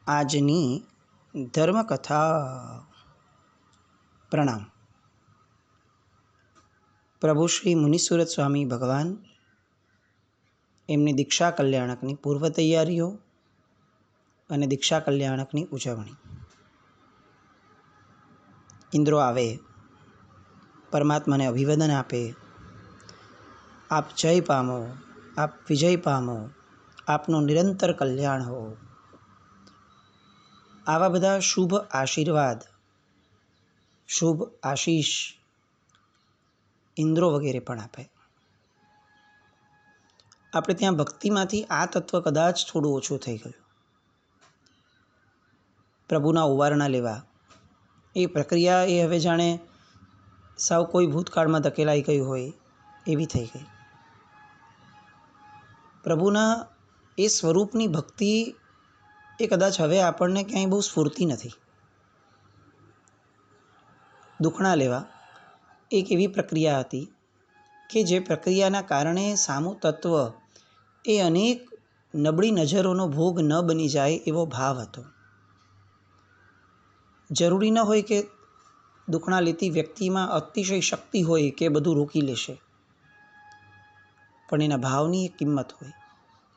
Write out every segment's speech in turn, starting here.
આજની ધર્મકથા. પ્રણામ. પ્રભુ શ્રી મુનિસુરત સ્વામી ભગવાન એમની દીક્ષા કલ્યાણકની પૂર્વ તૈયારીઓ અને દીક્ષા કલ્યાણકની ઉજવણી. ઇન્દ્રો આવે, પરમાત્માને અભિવાદન આપે, આપ જય પામો, આપ વિજય પામો, આપનું નિરંતર કલ્યાણ હો. આવા બધા શુભ આશીર્વાદ, શુભ આશીષ ઇન્દ્રો વગેરે પણ આપે. આપણે ત્યાં ભક્તિમાંથી આ તત્વ કદાચ થોડું ઓછું થઈ ગયું. પ્રભુના ઉવારણા લેવા એ પ્રક્રિયા એ હવે જાણે સાવ કોઈ ભૂતકાળમાં ધકેલાઈ ગયું હોય એવી થઈ ગઈ. પ્રભુના એ સ્વરૂપની ભક્તિ એ કદાચ હવે આપણને ક્યાંય બહુ સ્ફૂર્તિ નથી. દુખણા લેવા એક એવી પ્રક્રિયા હતી કે જે પ્રક્રિયાના કારણે સામું તત્વ એ અનેક નબળી નજરોનો ભોગ ન બની જાય એવો ભાવ હતો. જરૂરી ન હોય કે દુખણા લેતી વ્યક્તિમાં અતિશય શક્તિ હોય કે બધું રોકી લેશે, પણ એના ભાવની એક કિંમત હોય,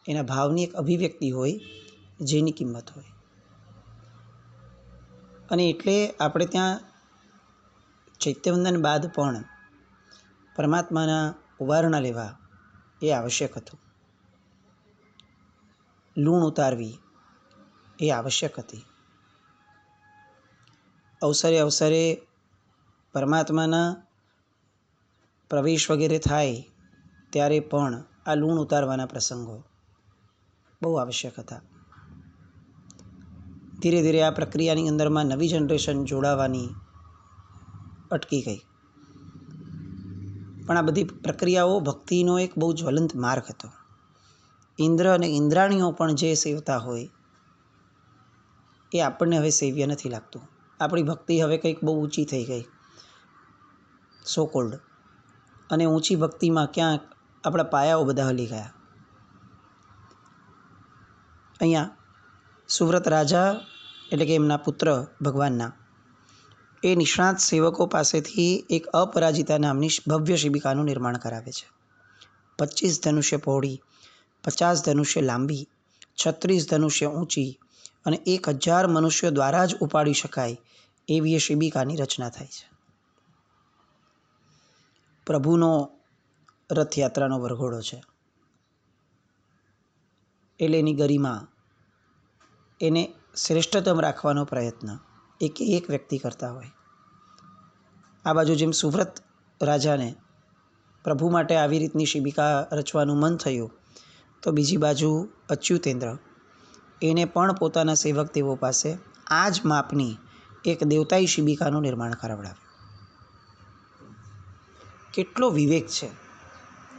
એના ભાવની એક અભિવ્યક્તિ હોય જેની કિંમત હોય. અને એટલે આપણે ત્યાં ચૈત્યવંદન બાદ પણ પરમાત્માના ઉવારણા લેવા એ આવશ્યક હતું. લૂણ ઉતારવી એ આવશ્યક હતી. અવસરે અવસરે પરમાત્માના પ્રવેશ વગેરે થાય ત્યારે પણ આ લૂણ ઉતારવાના પ્રસંગો બહુ આવશ્યક હતા. ધીરે ધીરે આ પ્રક્રિયાની અંદરમાં નવી જનરેશન જોડાવાની અટકી ગઈ. પણ આ બધી પ્રક્રિયાઓ ભક્તિનો એક બહુ જ્વલંત માર્ગ હતો. ઇન્દ્ર અને ઇન્દ્રાણીઓ પણ જે સેવતા હોય એ આપણને હવે સેવ્ય નથી લાગતું. આપણી ભક્તિ હવે કંઈક બહુ ઊંચી થઈ ગઈ, સો કોલ્ડ. અને ઊંચી ભક્તિમાં ક્યાંક આપણા પાયાઓ બધા હલી ગયા. અહીંયા સુવ્રત રાજા એટલે કે એમના પુત્ર ભગવાનના એ નિષ્ણાત સેવકો પાસેથી એક અપરાજિતા નામની ભવ્ય શિબિકાનું નિર્માણ કરાવે છે. 25 ધનુષ્ય પહોળી, 50 ધનુષ્ય લાંબી, 36 ધનુષ્ય ઊંચી અને 1000 મનુષ્યો દ્વારા જ ઉપાડી શકાય એવી એ શિબિકાની રચના થાય છે. પ્રભુનો રથયાત્રાનો વરઘોડો છે એટલે એની ગરિમા, એને શ્રેષ્ઠતમ રાખવાનો પ્રયત્ન એક વ્યક્તિ કરતા હોય. આ બાજુ જેમ સુવ્રત રાજાને પ્રભુ માટે આવી રીતની શિબિકા રચવાનું મન થયું, તો બીજી બાજુ અચ્યુતેન્દ્ર એને પણ પોતાના સેવક દેવો પાસે આ જ માપની એક દેવતાઈ શિબિકાનું નિર્માણ કરાવડાવ્યું. કેટલો વિવેક છે!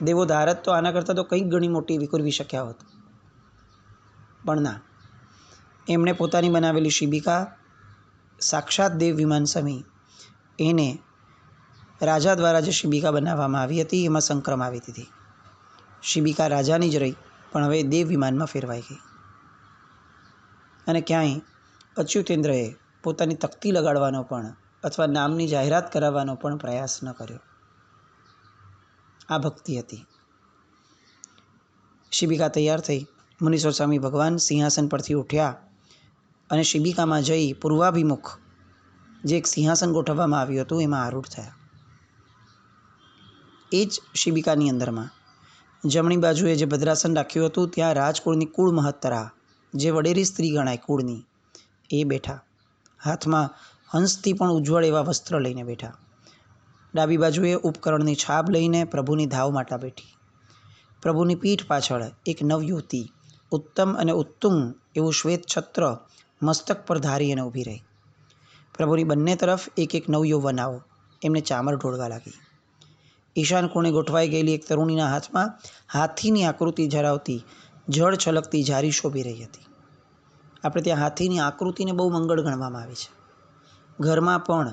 દેવો ધારત તો આના કરતાં તો કંઈક ઘણી મોટી વિકુરવી શક્યા હોત, પણ ના, એમણે પોતાની બનાવેલી શિબિકા સાક્ષાત દેવ વિમાન સમી એને રાજા દ્વારા જે શિબિકા બનાવવામાં આવી હતી એમાં સંક્રમ આવી હતી. શિબિકા રાજાની જ રહી, પણ હવે દેવ વિમાનમાં ફેરવાઈ ગઈ. અને ક્યાંય અચ્યુતેન્દ્રએ પોતાની તકતી લગાડવાનો પણ અથવા નામની જાહેરાત કરાવવાનો પણ પ્રયાસ ન કર્યો. આ ભક્તિ હતી. શિબિકા તૈયાર થઈ. મુનીશ્વર સ્વામી ભગવાન સિંહાસન પરથી ઉઠ્યા અને શિબિકામાં જઈ પૂર્વાભિમુખ જે એક સિંહાસન ગોઠવવામાં આવ્યું હતું એમાં આરૂઢ થયા. એ જ શિબિકાની અંદરમાં જમણી બાજુએ જે ભદ્રાસન રાખ્યું હતું ત્યાં રાજકુળની કુળ મહત્તરા, જે વડેરી સ્ત્રી ગણાય કુળની, એ બેઠા. હાથમાં હંસથી પણ ઉજ્જવળ એવા વસ્ત્ર લઈને બેઠા. ડાબી બાજુએ ઉપકરણની છાબ લઈને પ્રભુની ધાવ માતા બેઠી. પ્રભુની પીઠ પાછળ એક નવયુવતી ઉત્તમ અને ઉત્તુંગ એવું શ્વેત છત્ર મસ્તક પર ધારી અને ઊભી રહી. પ્રભુની બંને તરફ એક નવયૌવનાઓ એમને ચામર ઢોળવા લાગી. ઈશાન ખૂણે ગોઠવાઈ ગયેલી એક તરુણીના હાથમાં હાથીની આકૃતિ ધરાવતી જળ છલકતી જારી શોભી રહી હતી. આપણે ત્યાં હાથીની આકૃતિને બહુ મંગળ ગણવામાં આવી છે. ઘરમાં પણ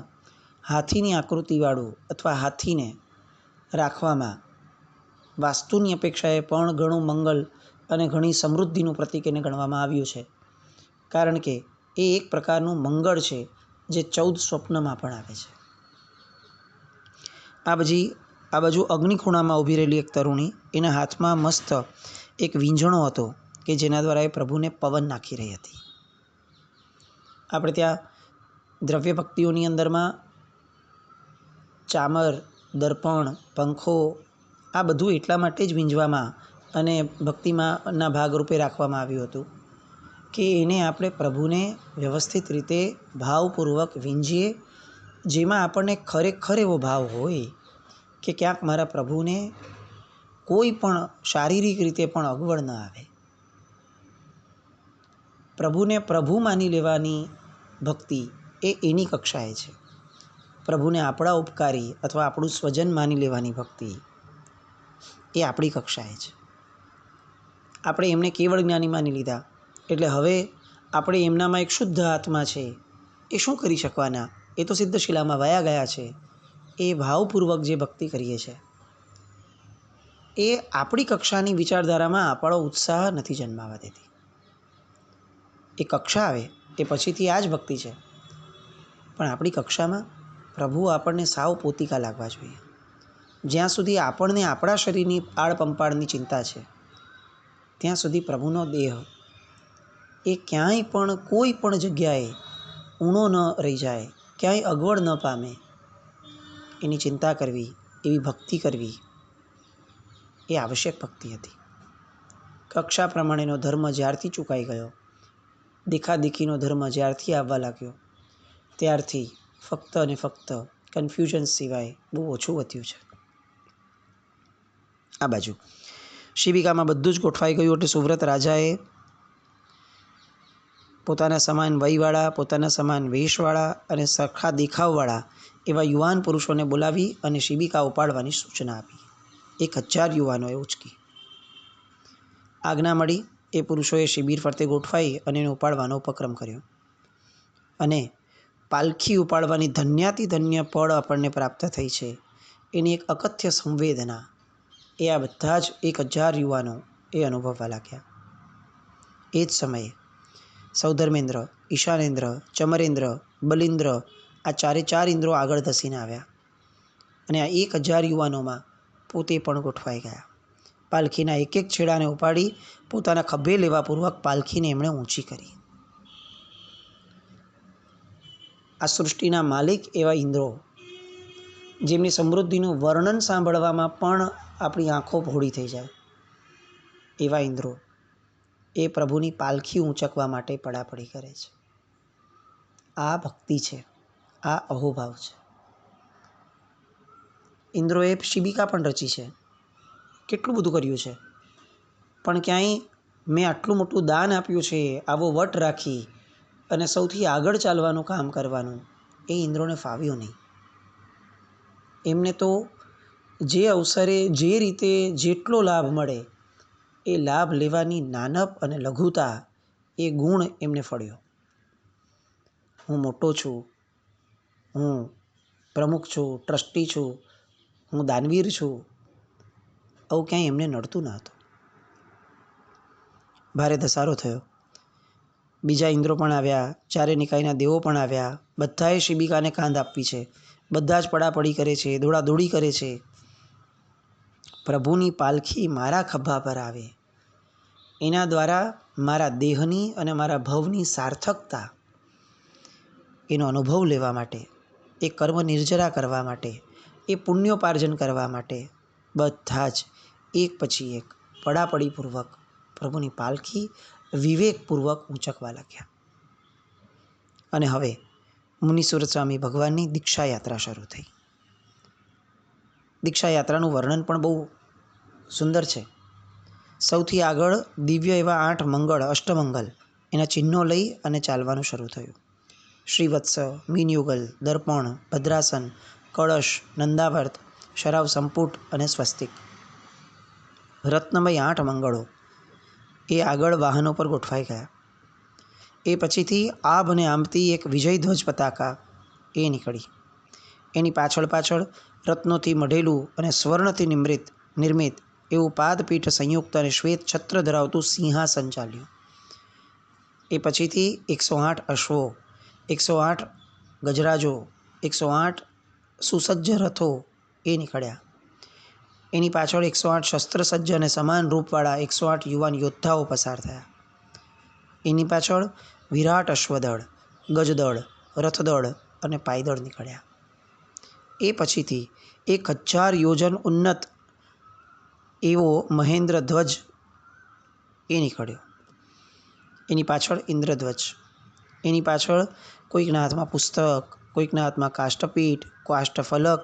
હાથીની આકૃતિવાળું અથવા હાથીને રાખવામાં વાસ્તુની અપેક્ષાએ પણ ઘણું મંગલ અને ઘણી સમૃદ્ધિનું પ્રતીક એને ગણવામાં આવ્યું છે. કારણ કે એ એક પ્રકારનું મંગળ છે જે 14 સ્વપ્નમાં પણ આવે છે. આ બાજુ અગ્નિખૂણામાં ઊભી રહેલી એક તરુણી, એના હાથમાં મસ્ત એક વીંઝણો હતો કે જેના દ્વારા એ પ્રભુને પવન નાખી રહી હતી. આપણે ત્યાં દ્રવ્ય ભક્તિઓની અંદરમાં ચામર, દર્પણ, પંખો આ બધું એટલા માટે જ વીંઝવામાં અને ભક્તિમાંના ભાગરૂપે રાખવામાં આવ્યું હતું કે એને આપણે પ્રભુને વ્યવસ્થિત રીતે ભાવપૂર્વક વીંઝીએ, જેમાં આપણને ખરેખર એવો ભાવ હોય કે ક્યાંક મારા પ્રભુને કોઈ પણ શારીરિક રીતે પણ અગવડ ન આવે. પ્રભુને પ્રભુ માની લેવાની ભક્તિ એ એની કક્ષાએ છે. પ્રભુને આપણા ઉપકારી અથવા આપણું સ્વજન માની લેવાની ભક્તિ એ આપણી કક્ષાએ છે. આપણે એમને કેવળ જ્ઞાની માની લીધા એટલે હવે આપણે એમનામાં એક શુદ્ધ આત્મા છે એ શું કરી શકવાના, એ તો સિદ્ધશિલામાં વયા ગયા છે. એ ભાવપૂર્વક જે ભક્તિ કરીએ છીએ એ આપણી કક્ષાની વિચારધારામાં આપણો ઉત્સાહ નથી જન્માવા દેતી. એ કક્ષા આવે એ પછીથી આ જ ભક્તિ છે, પણ આપણી કક્ષામાં પ્રભુ આપણને સાવ પોતિકા લાગવા જોઈએ. જ્યાં સુધી આપણને આપણા શરીરની આળપંપાળની ચિંતા છે ત્યાં સુધી પ્રભુનો દેહ એ ક્યાંય પણ કોઈ પણ જગ્યાએ ઊણો ન રહી જાય, ક્યાંય અગવડ ન પામે, એની ચિંતા કરવી, એવી ભક્તિ કરવી એ આવશ્યક ભક્તિ હતી. કક્ષા પ્રમાણેનો ધર્મ જ્યારથી ચૂકાઈ ગયો, દેખાદેખીનો ધર્મ જ્યારથી આવવા લાગ્યો, ત્યારથી ફક્ત અને ફક્ત કન્ફ્યુઝન સિવાય બહુ ઓછું વધ્યું છે. આ બાજુ શિબિકામાં બધું જ ગોઠવાઈ ગયું એટલે સુવ્રત રાજાએ પોતાના સમાન વયવાળા, પોતાના સમાન વેશવાળા અને સરખા દેખાવવાળા એવા યુવાન પુરુષોને બોલાવી અને શિબિકા ઉપાડવાની સૂચના આપી. 1000 યુવાનોએ ઉચકી. આજ્ઞા મળી. એ પુરુષોએ શિબિર ફરતે ગોઠવાઈ અને એને ઉપાડવાનો ઉપક્રમ કર્યો. અને પાલખી ઉપાડવાની ધન્યાતિધન્ય પળ આપણને પ્રાપ્ત થઈ છે. એની એક અકથ્ય સંવેદના એ આ બધા જ 1000 યુવાનો એ અનુભવવા લાગ્યા. એ જ સમયે સૌધર્મેન્દ્ર, ઈશાનેન્દ્ર, ચમરેન્દ્ર, બલિન્દ્ર આ 4 ઇન્દ્રો આગળ ધસીને આવ્યા અને આ 1000 યુવાનોમાં પોતે પણ ગોઠવાઈ ગયા. પાલખીના એક એક છેડાને ઉપાડી પોતાના ખભે લેવાપૂર્વક પાલખીને એમણે ઊંચી કરી. આ સૃષ્ટિના માલિક એવા ઇન્દ્રો, જેમની સમૃદ્ધિનું વર્ણન સાંભળવામાં પણ આપણી આંખો ભોળી થઈ જાય, એવા ઇન્દ્રો એ પ્રભુની પાલખી ઊંચકવા માટે પડાપડી કરે છે. આ ભક્તિ છે, આ અહોભાવ છે. ઇન્દ્રોએ શિબિકા પણ રચી છે, કેટલું બધું કર્યું છે, પણ ક્યાંય મેં આટલું મોટું દાન આપ્યું છે આવો વટ રાખી અને સૌથી આગળ ચાલવાનું કામ કરવાનું એ ઇન્દ્રોને ફાવ્યું નહીં. એમને તો જે અવસરે જે રીતે જેટલો લાભ મળે એ લાભ લેવાની નાનપ અને લઘુતા એ ગુણ એમને ફળ્યો. હું મોટો છું, હું પ્રમુખ છું, ટ્રસ્ટી છું, હું દાનવીર છું, આવું ક્યાંય એમને નડતું ન હતું. ભારે ધસારો થયો. બીજા ઇન્દ્રો પણ આવ્યા, 4 નિકાયના દેવો પણ આવ્યા. બધાએ શિબિકાને કાંધ આપવી છે, બધા જ પડાપડી કરે છે, દોડાદોડી કરે છે. પ્રભુની પાલખી મારા ખભા પર આવે, એના દ્વારા મારા દેહની અને મારા ભવની સાર્થકતા એનો અનુભવ લેવા માટે, એ કર્મ નિર્જરા કરવા માટે, એ પુણ્યોપાર્જન કરવા માટે બધા જ એક પછી એક પડાપડીપૂર્વક પ્રભુની પાલખી વિવેકપૂર્વક ઊંચકવા લાગ્યા. અને હવે મુનિસુરત સ્વામી ભગવાનની દીક્ષા યાત્રા શરૂ થઈ. દીક્ષા યાત્રાનું વર્ણન પણ બહુ સુંદર છે. સૌથી આગળ દિવ્ય એવા 8 મંગળ, અષ્ટમંગલ એના ચિહ્નો લઈ અને ચાલવાનું શરૂ થયું. શ્રીવત્સ, મીનયુગલ, દર્પણ, ભદ્રાસન, કળશ, નંદાવર્ત, શરાવ સંપુટ અને સ્વસ્તિક. રત્નમય 8 મંગળો એ આગળ વાહનો પર ગોઠવાઈ ગયા. એ પછીથી આભ અને આમતી એક વિજયધ્વજ પતાકા એ નીકળી. એની પાછળ પાછળ રત્નોથી મઢેલું અને સ્વર્ણથી નિર્મિત એવું પાદપીઠ સંયુક્ત અને શ્વેત છત્ર ધરાવતું સિંહાસન ચાલ્યું. એ પછીથી 108 અશ્વો, 108 ગજરાજો, 108 સુસજ્જ રથો એ નીકળ્યા. એની પાછળ 108 શસ્ત્રસજ્જ અને સમાન રૂપવાળા 108 યુવાન યોદ્ધાઓ પસાર થયા. એની પાછળ વિરાટ અશ્વદળ, ગજદળ, રથદળ અને પાયદળ નીકળ્યા. એ પછીથી 1000 યોજન ઉન્નત એવો મહેન્દ્ર ધ્વજ એ નીકળ્યો. એની પાછળ ઇન્દ્રધ્વજ, એની પાછળ કોઈકના હાથમાં પુસ્તક, કોઈકના હાથમાં કાષ્ટપીઠ, કાષ્ટફલક,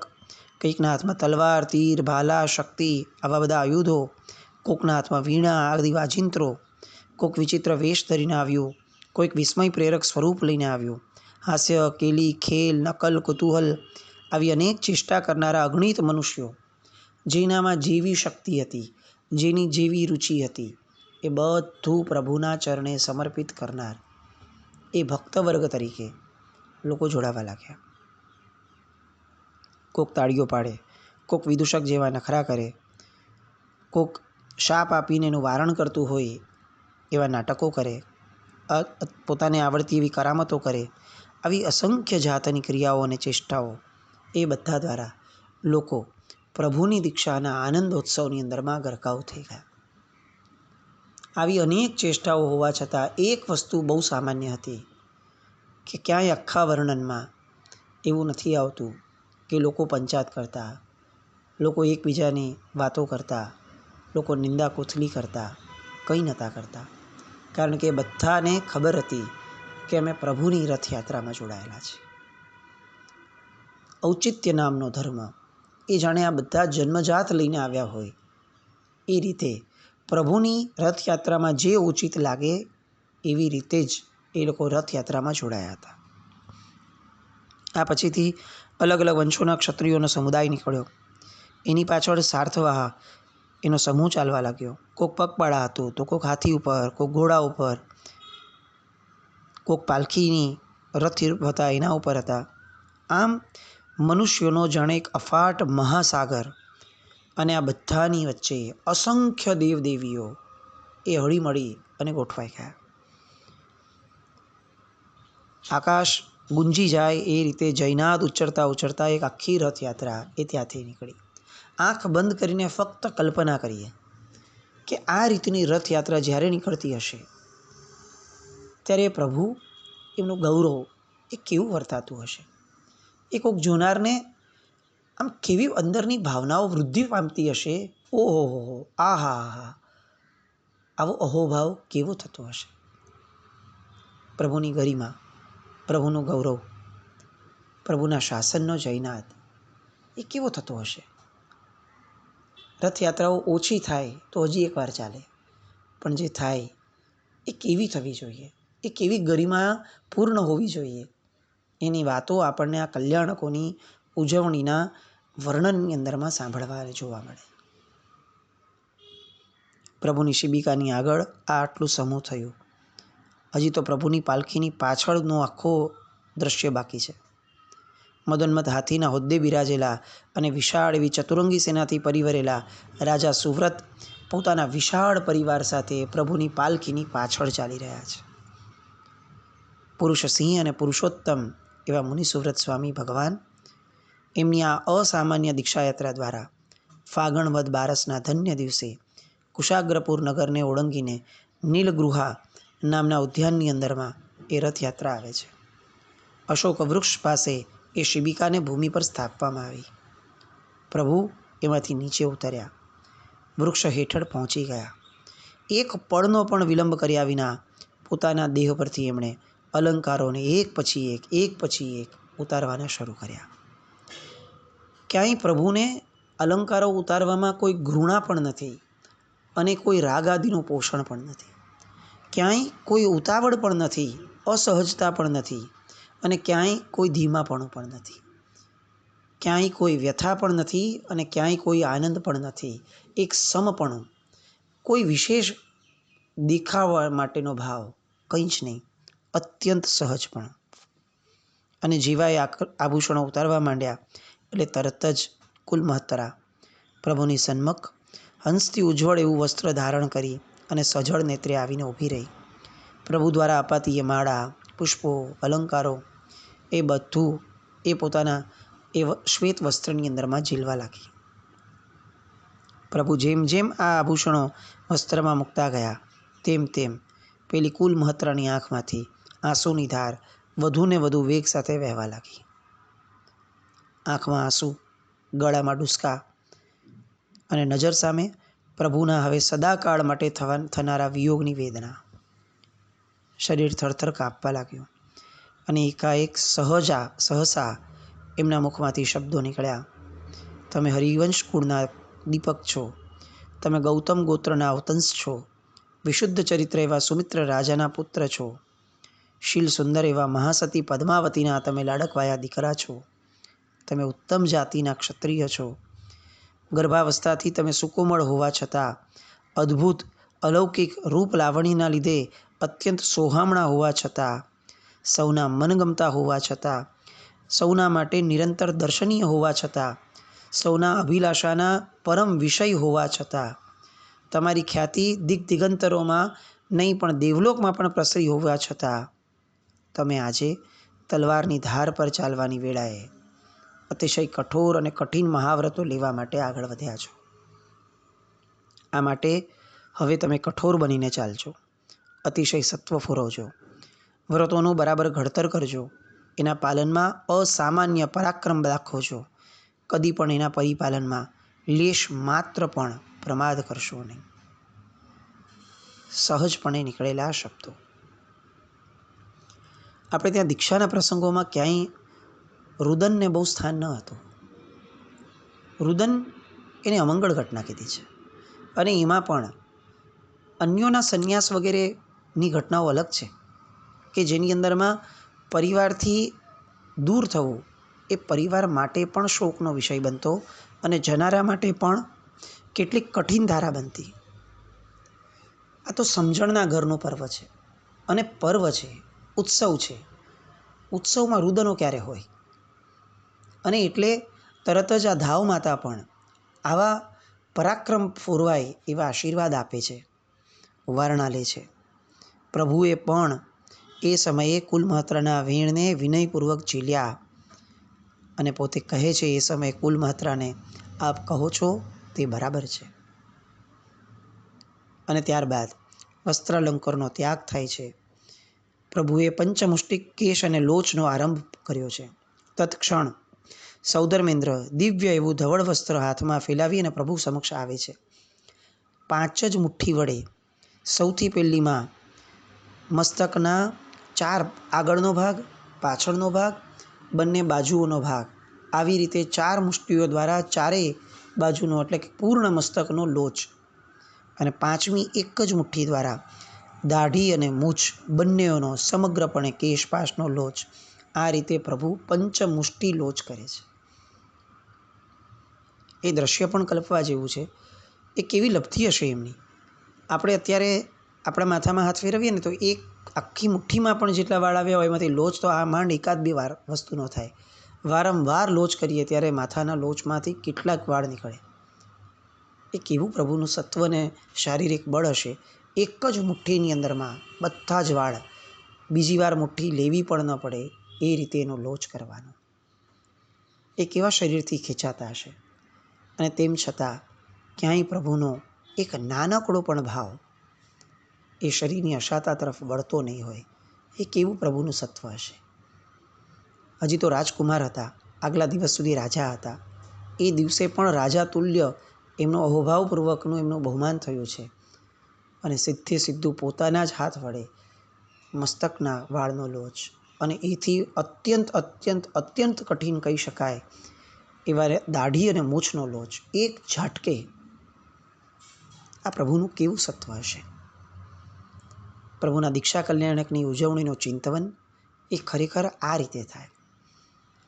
કંઈકના હાથમાં તલવાર, તીર, ભાલા, શક્તિ, આવા બધા આયુધો, કોઈકના હાથમાં વીણા આદિ વાજિંત્રો, કોઈક વિચિત્ર વેશ ધરીને આવ્યું, કોઈક વિસ્મય પ્રેરક સ્વરૂપ લઈને આવ્યું. હાસ્ય, કેલી, ખેલ, નકલ, કુતૂહલ આવી અનેક ચેષ્ટા કરનારા અગણિત મનુષ્યો, જેનામાં જેવી શક્તિ હતી, જેની જેવી રુચિ હતી, એ બધું પ્રભુના ચરણે સમર્પિત કરનાર એ ભક્તવર્ગ તરીકે લોકો જોડાવા લાગ્યા. કોક તાળીઓ પાડે, કોક વિદૂષક જેવા નખરા કરે, કોક શાપ આપીને એનું વારણ કરતું હોય એવા નાટકો કરે, પોતાને આવડતી એવી કરામતો કરે. આવી અસંખ્ય જાતની ક્રિયાઓ અને ચેષ્ટાઓ એ બધા દ્વારા લોકો પ્રભુની દીક્ષાના આનંદોત્સવની અંદરમાં ગરકાવ થઈ ગયા. આવી અનેક ચેષ્ટાઓ હોવા છતાં એક વસ્તુ બહુ સામાન્ય હતી કે ક્યાંય આખા વર્ણનમાં એવું નથી આવતું કે લોકો પંચાત કરતા, લોકો એકબીજાની વાતો કરતા, લોકો નિંદા કોથલી કરતા, કંઈ નહોતા કરતા. કારણ કે બધાને ખબર હતી કે અમે પ્રભુની રથયાત્રામાં જોડાયેલા છીએ. ઔચિત્ય નામનો ધર્મ એ જાણે આ બધા જન્મજાત લઈને આવ્યા હોય એ રીતે પ્રભુની રથયાત્રામાં જે ઉચિત લાગે એવી રીતે જ એ લોકો રથયાત્રામાં જોડાયા હતા. આ પછીથી અલગ અલગ વંશોના ક્ષત્રિયોનો સમુદાય નીકળ્યો. એની પાછળ સાર્થવાહ એનો સમૂહ ચાલવા લાગ્યો. કોક પગપાળા હતું, તો કોક હાથી ઉપર, કોક ઘોડા ઉપર, કોક પાલખીની રથ હતા એના ઉપર હતા. આમ મનુષ્યોનો જાણે એક અફાટ મહાસાગર, અને આ બધાની વચ્ચે અસંખ્ય દેવદેવીઓ એ હળીમળી અને ગોઠવાઈ ગયા. આકાશ ગુંજી જાય એ રીતે જયનાદ ઉચ્ચરતા ઉચ્ચરતા એક આખી રથયાત્રા એ ત્યાંથી નીકળી. આંખ બંધ કરીને ફક્ત કલ્પના કરીએ કે આ રીતની રથયાત્રા જ્યારે નીકળતી હશે ત્યારે પ્રભુ એમનું ગૌરવ એ કેવું વર્તાતું હશે. એ કોઈક જોનારને આમ કેવી અંદરની ભાવનાઓ વૃદ્ધિ પામતી હશે. ઓહો, આહા, આવો અહોભાવ કેવો થતો હશે. પ્રભુની ગરિમા, પ્રભુનું ગૌરવ, પ્રભુના શાસનનો જયનાદ એ કેવો થતો હશે. રથયાત્રાઓ ઓછી થાય તો હજી એકવાર ચાલે, પણ જે થાય એ કેવી થવી જોઈએ, એ કેવી ગરિમા પૂર્ણ હોવી જોઈએ, એની વાતો આપણને આ કલ્યાણકોની ઉજવણીના વર્ણનની અંદરમાં સાંભળવા અને જોવા મળે. પ્રભુની શિબિકાની આગળ આ આટલું સમૂહ થયું. હજી તો પ્રભુની પાલખીની પાછળનો આખો દ્રશ્ય બાકી છે. મદોન્મત હાથીના હોદ્દે બિરાજેલા અને વિશાળ એવી ચતુરંગી સેનાથી પરિવરેલા રાજા સુવ્રત પોતાના વિશાળ પરિવાર સાથે પ્રભુની પાલખીની પાછળ ચાલી રહ્યા છે. પુરુષ સિંહ અને પુરુષોત્તમ એવા મુનિ સુવ્રત સ્વામી ભગવાન એમની આ અસામાન્ય દીક્ષાયાત્રા દ્વારા ફાગણ વદ બારસના ધન્ય દિવસે કુશાગ્રપુર નગરને ઓળંગીને નીલગૃહા નામના ઉદ્યાનની અંદરમાં એ રથયાત્રા આવે છે. અશોક વૃક્ષ પાસે એ શિબિકાને ભૂમિ પર સ્થાપવામાં આવી. પ્રભુ એમાંથી નીચે ઉતર્યા, વૃક્ષ હેઠળ પહોંચી ગયા. એક પળનો પણ વિલંબ કર્યા વિના પોતાના દેહ પરથી એમણે અલંકારોને એક પછી એક ઉતારવાના શરૂ કર્યા. ક્યાંય પ્રભુને અલંકારો ઉતારવામાં કોઈ ઘૃણા પણ નથી અને કોઈ રાગ આદિનું પોષણ પણ નથી. ક્યાંય કોઈ ઉતાવળ પણ નથી, અસહજતા પણ નથી, અને ક્યાંય કોઈ ધીમાપણું પણ નથી. ક્યાંય કોઈ વ્યથા પણ નથી અને ક્યાંય કોઈ આનંદ પણ નથી. એક સમપણું, કોઈ વિશેષ દેખાવા માટેનો ભાવ કંઈ જ નહીં, અત્યંત સહજપણું. અને જેવા એ આભૂષણો ઉતારવા માંડ્યા એટલે તરત જ કુલ મહત્તરા પ્રભુની સન્મુખ હંસથી ઉજ્જવળ એવું વસ્ત્ર ધારણ કરી અને સજળ નેત્રે આવીને ઊભી રહી. પ્રભુ દ્વારા અપાતી એ માળા, પુષ્પો, અલંકારો એ બધું એ પોતાના એ શ્વેત વસ્ત્રની અંદરમાં ઝીલવા લાગી. પ્રભુ જેમ જેમ આ આભૂષણો વસ્ત્રમાં મૂકતા ગયા તેમ તેમ પેલી કુલ મહત્રાની આંખમાંથી આંસુની ધાર વધુ ને વધુ વેગ સાથે વહેવા લાગી. આંખમાં આંસુ, ગળામાં ડૂસકા અને નજર સામે પ્રભુના હવે સદાકાળ માટે થનારા વિયોગની વેદના. શરીર થરથર કાપવા લાગ્યું અને એકાએક સહસા એમના મુખમાંથી શબ્દો નીકળ્યા, તમે હરિવંશ કુળના દીપક છો, તમે ગૌતમ ગોત્રના અવતંશ છો, વિશુદ્ધ ચરિત્ર એવા સુમિત્ર રાજાના પુત્ર છો, શીલ સુંદર એવા મહાસતી પદ્માવતીના તમે લાડકવાયા દીકરા છો, તમે ઉત્તમ જાતિના ક્ષત્રિય છો, ગર્ભાવસ્થાથી તમે સુકોમળ હોવા છતાં અદ્ભુત અલૌકિક રૂપ લાવણીના લીધે અત્યંત સોહામણા હોવા છતાં, સૌના મનગમતા હોવા છતાં, સૌના માટે નિરંતર દર્શનીય હોવા છતાં, સૌના અભિલાષાના પરમ વિષય હોવા છતાં, તમારી ખ્યાતિ દિગ્દિગંતરોમાં નહીં પણ દેવલોકમાં પણ પ્રસરી હોવા છતાં તમે આજે તલવારની ધાર પર ચાલવાની વેળાએ અતિશય કઠોર અને કઠિન મહાવ્રતો લેવા માટે આગળ વધ્યા છો. આ માટે હવે તમે કઠોર બનીને ચાલજો, અતિશય સત્વ ફુરવજો, વ્રતોનું બરાબર ઘડતર કરજો, એના પાલનમાં અસામાન્ય પરાક્રમ દાખવજો, કદી પણ એના પરિપાલનમાં લેશ માત્ર પણ પ્રમાદ કરશો નહીં. સહજપણે નીકળેલા શબ્દો. આપણે ત્યાં દીક્ષાના પ્રસંગોમાં ક્યાંય રુદનને બહુ સ્થાન ન હતું. રુદન એને અમંગળ ઘટના કીધી છે અને એમાં પણ અન્યોના સંન્યાસ વગેરેની ઘટનાઓ અલગ છે કે જેની અંદરમાં પરિવારથી દૂર થવું એ પરિવાર માટે પણ શોકનો વિષય બનતો અને જનારા માટે પણ કેટલીક કઠિન ધારા બનતી. આ તો સમજણના ઘરનું પર્વ છે અને પર્વ છે, ઉત્સવ છે. ઉત્સવમાં રુદનો ક્યારે હોય? અને એટલે તરત જ આ ધાવ માતા પણ આવા પરાક્રમ ફોરવાય એવા આશીર્વાદ આપે છે, વારણા લે છે. પ્રભુએ પણ એ સમયે કુલમહત્રાના વેણને વિનયપૂર્વક ઝીલ્યા અને પોતે કહે છે એ સમયે કુલમહત્રાને, આપ કહો છો તે બરાબર છે. અને ત્યારબાદ વસ્ત્રાલંકારનો ત્યાગ થાય છે. પ્રભુએ પંચમુષ્ટિક કેશ અને લોચનો આરંભ કર્યો છે. તત્ક્ષણ સૌધર્મેન્દ્ર દિવ્ય એવું ધવળ વસ્ત્ર હાથમાં ફેલાવી અને પ્રભુ સમક્ષ આવે છે. 5 જ મુઠ્ઠી વડે સૌથી પહેલીમાં મસ્તકના 4 આગળનો ભાગ, પાછળનો ભાગ, બંને બાજુઓનો ભાગ, આવી રીતે 4 મુષ્ટિઓ દ્વારા ચારેય બાજુનો એટલે કે પૂર્ણ મસ્તકનો લોચ, અને 5મી એક જ મુઠ્ઠી દ્વારા દાઢી અને મૂછ બંનેઓનો સમગ્રપણે કેશપાશનો લોચ. આ રીતે પ્રભુ પંચમુષ્ટિ લોચ કરે છે. એ દ્રશ્ય પણ કલ્પવા જેવું છે. એ કેવી લબ્ધિ હશે એમની. આપણે અત્યારે આપણા માથામાં હાથ ફેરવીએ ને તો એક આખી મુઠ્ઠીમાં પણ જેટલા વાળ આવ્યા હોય એમાંથી લોચ તો આ માંડ 1-2 વાર વસ્તુનો થાય. વારંવાર લોચ કરીએ ત્યારે માથાના લોચમાંથી કેટલાક વાળ નીકળે. એ કેવું પ્રભુનું સત્વ ને શારીરિક બળ હશે. એક જ મુઠ્ઠીની અંદરમાં બધા જ વાળ, બીજી વાર મુઠ્ઠી લેવી પણ ન પડે એ રીતે એનો લોચ કરવાનો. એ કેવા શરીરથી ખેંચાતા હશે. અને તેમ છતાં ક્યાંય પ્રભુનો એક નાનકડો પણ ભાવ એ શરીરની અશાતા તરફ વળતો નહીં હોય. એ કેવું પ્રભુનું સત્વ હશે. હજી તો રાજકુમાર હતા, આગલા દિવસ સુધી રાજા હતા. એ દિવસે પણ રાજા તુલ્ય એમનો અહોભાવપૂર્વકનું એમનું બહુમાન થયું છે. અને સીધે સીધું પોતાના જ હાથ વડે મસ્તકના વાળનો લોચ, અને એથી અત્યંત અત્યંત અત્યંત કઠિન કહી શકાય એવા દાઢી અને મૂછનો લોચ એક ઝાટકે. આ પ્રભુનું કેવું સત્વ હશે. પ્રભુના દીક્ષા કલ્યાણકની ઉજવણીનું ચિંતવન એ ખરેખર આ રીતે થાય.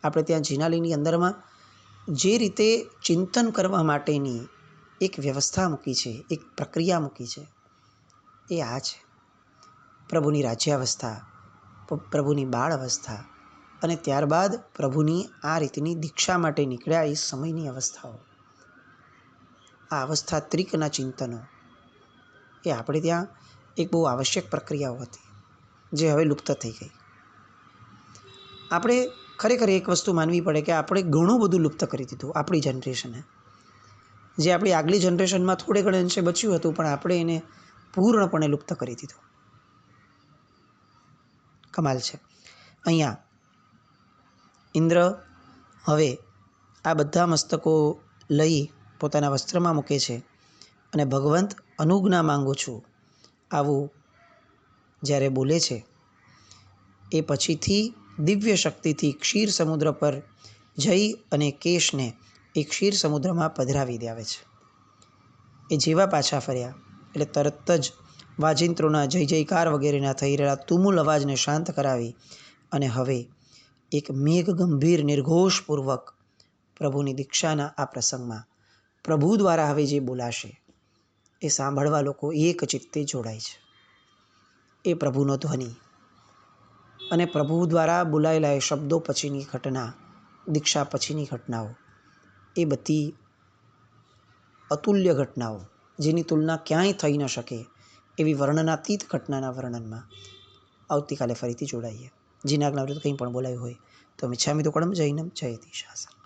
આપણે ત્યાં જિનાલયની અંદરમાં જે રીતે ચિંતન કરવા માટેની એક વ્યવસ્થા મૂકી છે, એક પ્રક્રિયા મૂકી છે, એ આ છે. પ્રભુની રાજ્યાવસ્થા, પ્રભુની બાળ અવસ્થા અને ત્યારબાદ પ્રભુની આ રીતની દીક્ષા માટે નીકળ્યા એ સમયની અવસ્થાઓ. આ અવસ્થાત્રિકના ચિંતનો એ આપણે ત્યાં એક બહુ આવશ્યક પ્રક્રિયાઓ હતી. જે હવે લુપ્ત થઈ ગઈ. આપણે ખરેખર એક વસ્તુ માનવી પડે કે આપણે ઘણું બધું લુપ્ત કરી દીધું આપણી જનરેશને. જે આપણી આગલી જનરેશનમાં થોડે ઘણે અંશે બચ્યું હતું, પણ આપણે એને પૂર્ણપણે લુપ્ત કરી દીધું. કમાલ છે. અહીંયા ઇન્દ્ર હવે આ બધા મસ્તકો લઈ પોતાના વસ્ત્રમાં મૂકે છે અને ભગવંત અનુજ્ઞા માંગુ છું આવું જ્યારે બોલે છે એ પછીથી દિવ્ય શક્તિથી ક્ષીર સમુદ્ર પર જઈ અને કેશને એ ક્ષીર સમુદ્રમાં પધરાવી દેવે છે. એ જેવા પાછા ફર્યા એટલે તરત જ વાજિંત્રોના જય જયકાર વગેરેના થઈ રહેલા તુમુલ અવાજને શાંત કરાવી અને હવે એક મેઘ ગંભીર નિર્ઘોષપૂર્વક પ્રભુની દીક્ષાના આ પ્રસંગમાં પ્રભુ દ્વારા હવે જે બોલાશે એ સાંભળવા લોકો એક ચિત્તે જોડાય છે. એ પ્રભુનો ધ્વનિ અને પ્રભુ દ્વારા બોલાયેલા એ શબ્દો પછીની ઘટના, દીક્ષા પછીની ઘટનાઓ, એ બધી અતુલ્ય ઘટનાઓ જેની તુલના ક્યાંય થઈ ન શકે એવી વર્ણનાતીત ઘટનાના વર્ણનમાં આવતીકાલે ફરીથી જોડાઈએ. જીના આજ્ઞાવૃત્ત કંઈ પણ બોલાયું હોય તો મિચ્છામિ દુક્કડમ જૈનમ જયતિ શાસન.